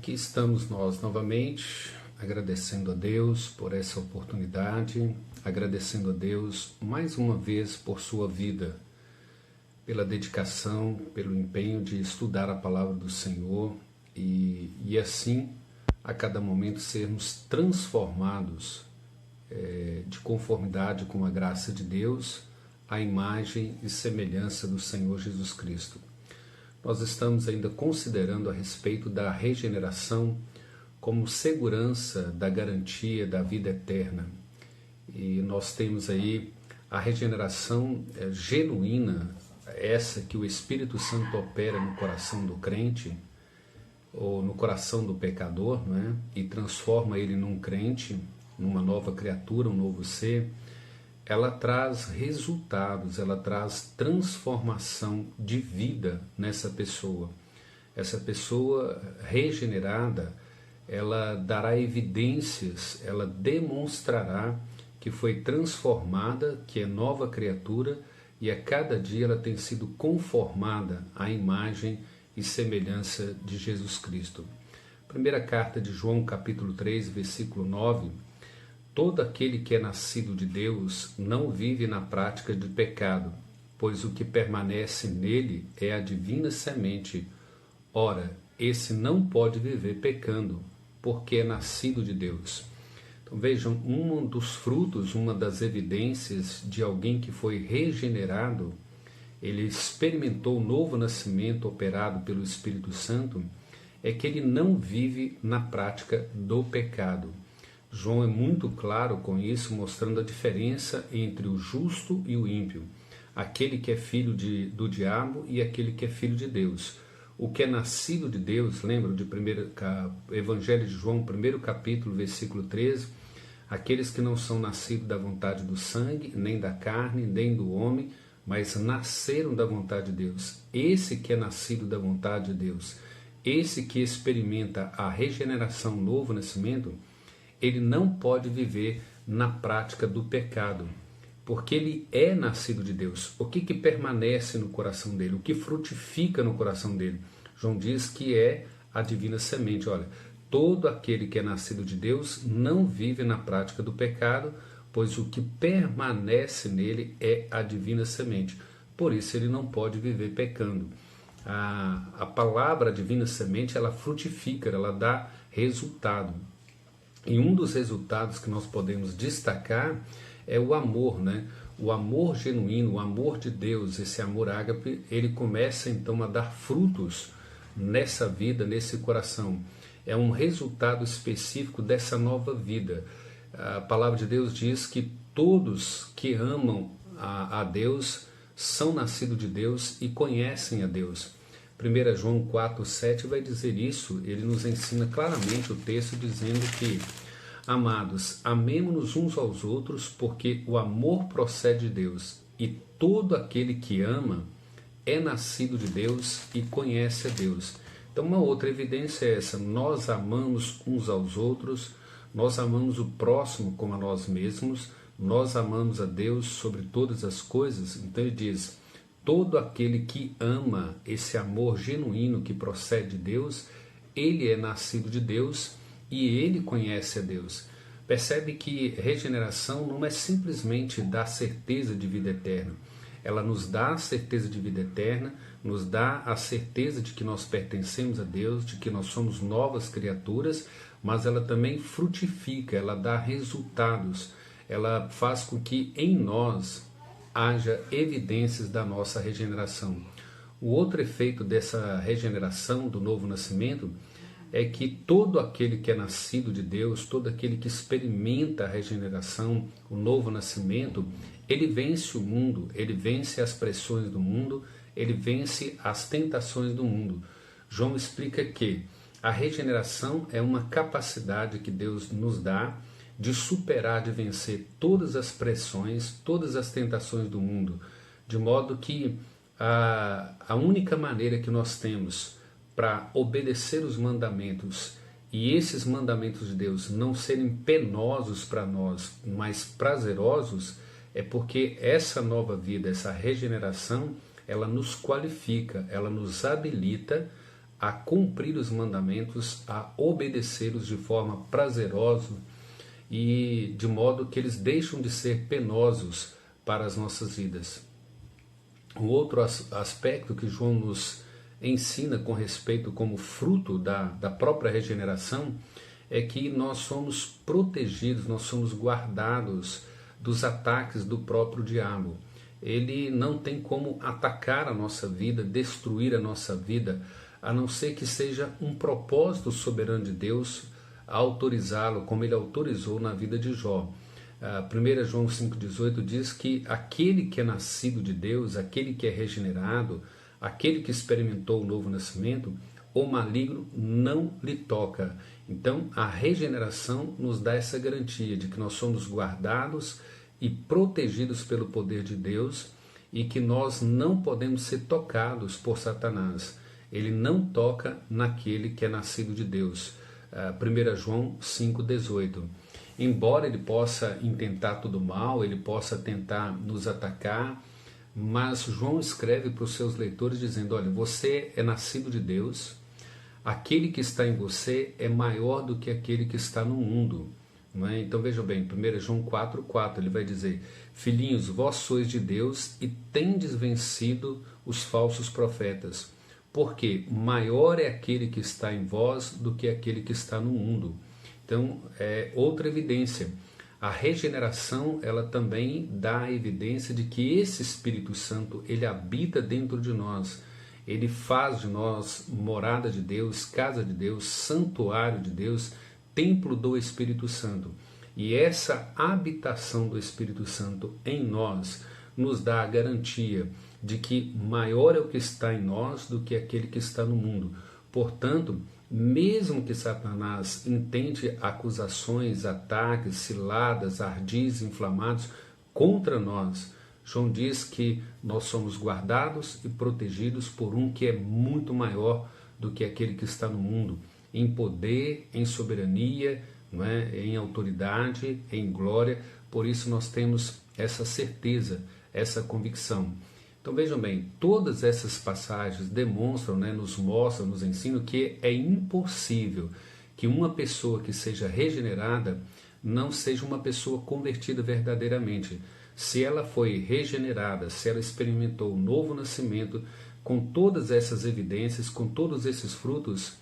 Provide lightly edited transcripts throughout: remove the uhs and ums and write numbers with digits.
Aqui estamos nós novamente, agradecendo a Deus por essa oportunidade, agradecendo a Deus mais uma vez por sua vida, pela dedicação, pelo empenho de estudar a palavra do Senhor e assim, a cada momento, sermos transformados de conformidade com a graça de Deus, à imagem e semelhança do Senhor Jesus Cristo. Nós estamos ainda considerando a respeito da regeneração como segurança da garantia da vida eterna. E nós temos aí a regeneração genuína, essa que o Espírito Santo opera no coração do crente, ou no coração do pecador, né? E transforma ele num crente, numa nova criatura, um novo ser. Ela traz resultados, ela traz transformação de vida nessa pessoa. Essa pessoa regenerada, ela dará evidências, ela demonstrará que foi transformada, que é nova criatura, e a cada dia ela tem sido conformada à imagem e semelhança de Jesus Cristo. Primeira carta de João, capítulo 3, versículo 9, todo aquele que é nascido de Deus não vive na prática de pecado, pois o que permanece nele é a divina semente. Ora, esse não pode viver pecando, porque é nascido de Deus. Então vejam, um dos frutos, uma das evidências de alguém que foi regenerado, ele experimentou o novo nascimento operado pelo Espírito Santo, é que ele não vive na prática do pecado. João é muito claro com isso, mostrando a diferença entre o justo e o ímpio, aquele que é filho do diabo e aquele que é filho de Deus. O que é nascido de Deus, lembra de Evangelho de João, 1º capítulo, versículo 13, aqueles que não são nascidos da vontade do sangue, nem da carne, nem do homem, mas nasceram da vontade de Deus. Esse que é nascido da vontade de Deus, esse que experimenta a regeneração, novo nascimento, ele não pode viver na prática do pecado, porque ele é nascido de Deus. O que permanece no coração dele? O que frutifica no coração dele? João diz que é a divina semente. Olha, todo aquele que é nascido de Deus não vive na prática do pecado, pois o que permanece nele é a divina semente. Por isso ele não pode viver pecando. A palavra divina semente, ela frutifica, ela dá resultado. E um dos resultados que nós podemos destacar é o amor, né? O amor genuíno, o amor de Deus, esse amor ágape, ele começa então a dar frutos nessa vida, nesse coração. É um resultado específico dessa nova vida. A palavra de Deus diz que todos que amam a Deus são nascidos de Deus e conhecem a Deus. 1 João 4,7 vai dizer isso, ele nos ensina claramente o texto dizendo que, amados, amemo-nos uns aos outros, porque o amor procede de Deus, e todo aquele que ama é nascido de Deus e conhece a Deus. Então uma outra evidência é essa, nós amamos uns aos outros, nós amamos o próximo como a nós mesmos, nós amamos a Deus sobre todas as coisas. Então ele diz, todo aquele que ama, esse amor genuíno que procede de Deus, ele é nascido de Deus e ele conhece a Deus. Percebe que regeneração não é simplesmente dar certeza de vida eterna. Ela nos dá a certeza de vida eterna, nos dá a certeza de que nós pertencemos a Deus, de que nós somos novas criaturas, mas ela também frutifica, ela dá resultados, ela faz com que em nós haja evidências da nossa regeneração. O outro efeito dessa regeneração, do novo nascimento, é que todo aquele que é nascido de Deus, todo aquele que experimenta a regeneração, o novo nascimento, ele vence o mundo, ele vence as pressões do mundo, ele vence as tentações do mundo. João explica que a regeneração é uma capacidade que Deus nos dá de superar, de vencer todas as pressões, todas as tentações do mundo, de modo que a única maneira que nós temos para obedecer os mandamentos e esses mandamentos de Deus não serem penosos para nós, mas prazerosos, é porque essa nova vida, essa regeneração, ela nos qualifica, ela nos habilita a cumprir os mandamentos, a obedecê-los de forma prazerosa e de modo que eles deixam de ser penosos para as nossas vidas. Um outro aspecto que João nos ensina com respeito como fruto da própria regeneração é que nós somos protegidos, nós somos guardados dos ataques do próprio diabo. Ele não tem como atacar a nossa vida, destruir a nossa vida, a não ser que seja um propósito soberano de Deus autorizá-lo, como ele autorizou na vida de Jó. 1 João 5,18 diz que aquele que é nascido de Deus, aquele que é regenerado, aquele que experimentou o novo nascimento, o maligno não lhe toca. Então, a regeneração nos dá essa garantia de que nós somos guardados e protegidos pelo poder de Deus e que nós não podemos ser tocados por Satanás. Ele não toca naquele que é nascido de Deus. 1 João 5,18. Embora ele possa intentar tudo mal, ele possa tentar nos atacar, mas João escreve para os seus leitores dizendo, olha, você é nascido de Deus, aquele que está em você é maior do que aquele que está no mundo. Não é? Então veja bem, 1 João 4,4, ele vai dizer, filhinhos, vós sois de Deus e tendes vencido os falsos profetas, porque maior é aquele que está em vós do que aquele que está no mundo. Então, é outra evidência. A regeneração, ela também dá a evidência de que esse Espírito Santo, ele habita dentro de nós. Ele faz de nós morada de Deus, casa de Deus, santuário de Deus, templo do Espírito Santo. E essa habitação do Espírito Santo em nós nos dá a garantia de que maior é o que está em nós do que aquele que está no mundo. Portanto, mesmo que Satanás intente acusações, ataques, ciladas, ardis, inflamados contra nós, João diz que nós somos guardados e protegidos por um que é muito maior do que aquele que está no mundo, em poder, em soberania, não é? Em autoridade, em glória. Por isso nós temos essa certeza, essa convicção. Então vejam bem, todas essas passagens demonstram, nos mostram, nos ensinam que é impossível que uma pessoa que seja regenerada não seja uma pessoa convertida verdadeiramente. Se ela foi regenerada, se ela experimentou o novo nascimento, com todas essas evidências, com todos esses frutos,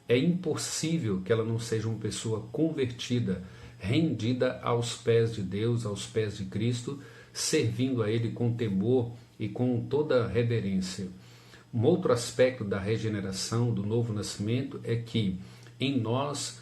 é impossível que ela não seja uma pessoa convertida, rendida aos pés de Deus, aos pés de Cristo, servindo a Ele com temor e com toda reverência. Um outro aspecto da regeneração, do novo nascimento, é que em nós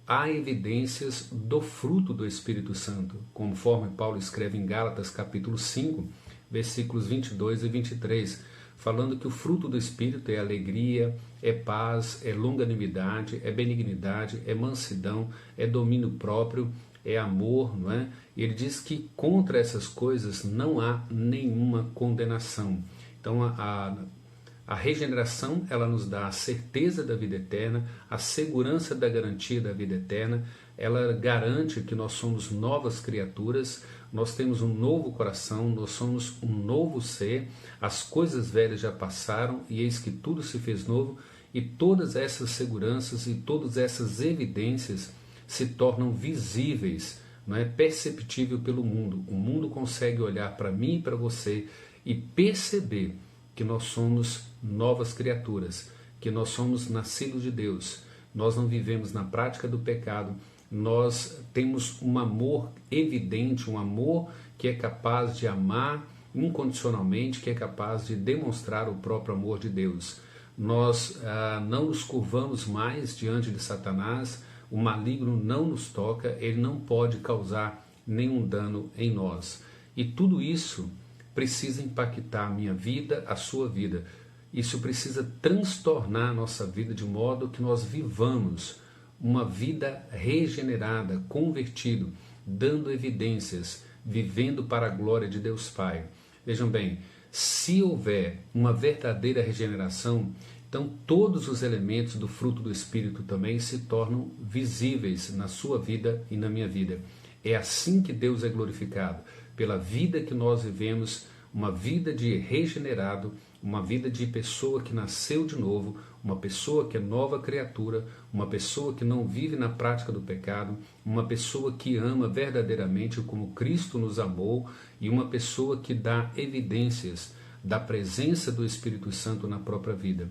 há evidências do fruto do Espírito Santo, conforme Paulo escreve em Gálatas capítulo 5, versículos 22 e 23, falando que o fruto do Espírito é alegria, é paz, é longanimidade, é benignidade, é mansidão, é domínio próprio, é amor, não é? Ele diz que contra essas coisas não há nenhuma condenação. Então a regeneração, ela nos dá a certeza da vida eterna, a segurança da garantia da vida eterna, ela garante que nós somos novas criaturas, nós temos um novo coração, nós somos um novo ser, as coisas velhas já passaram e eis que tudo se fez novo, e todas essas seguranças e todas essas evidências se tornam visíveis, não é perceptível pelo mundo. O mundo consegue olhar para mim e para você e perceber que nós somos novas criaturas, que nós somos nascidos de Deus. Nós não vivemos na prática do pecado, nós temos um amor evidente, um amor que é capaz de amar incondicionalmente, que é capaz de demonstrar o próprio amor de Deus. Nós não nos curvamos mais diante de Satanás, o maligno não nos toca, ele não pode causar nenhum dano em nós. E tudo isso precisa impactar a minha vida, a sua vida. Isso precisa transtornar a nossa vida de modo que nós vivamos uma vida regenerada, convertido, dando evidências, vivendo para a glória de Deus Pai. Vejam bem, se houver uma verdadeira regeneração, então todos os elementos do fruto do Espírito também se tornam visíveis na sua vida e na minha vida. É assim que Deus é glorificado, pela vida que nós vivemos, uma vida de regenerado, uma vida de pessoa que nasceu de novo, uma pessoa que é nova criatura, uma pessoa que não vive na prática do pecado, uma pessoa que ama verdadeiramente como Cristo nos amou e uma pessoa que dá evidências da presença do Espírito Santo na própria vida.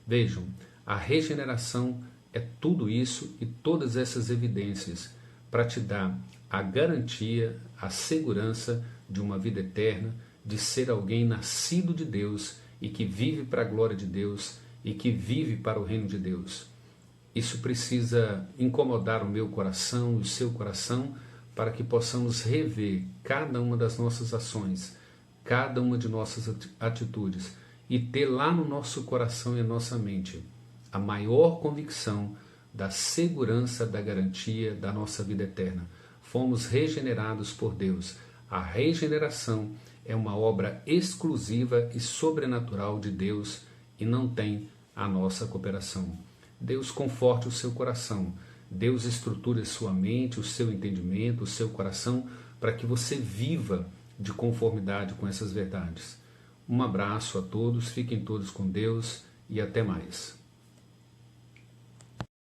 Vejam, a regeneração é tudo isso e todas essas evidências para te dar a garantia, a segurança de uma vida eterna, de ser alguém nascido de Deus e que vive para a glória de Deus e que vive para o reino de Deus. Isso precisa incomodar o meu coração e o seu coração para que possamos rever cada uma das nossas ações, cada uma de nossas atitudes e ter lá no nosso coração e na nossa mente a maior convicção da segurança, da garantia da nossa vida eterna. Fomos regenerados por Deus. A regeneração é uma obra exclusiva e sobrenatural de Deus e não tem a nossa cooperação. Deus conforte o seu coração. Deus estruture a sua mente, o seu entendimento, o seu coração, para que você viva de conformidade com essas verdades. Um abraço a todos, fiquem todos com Deus e até mais.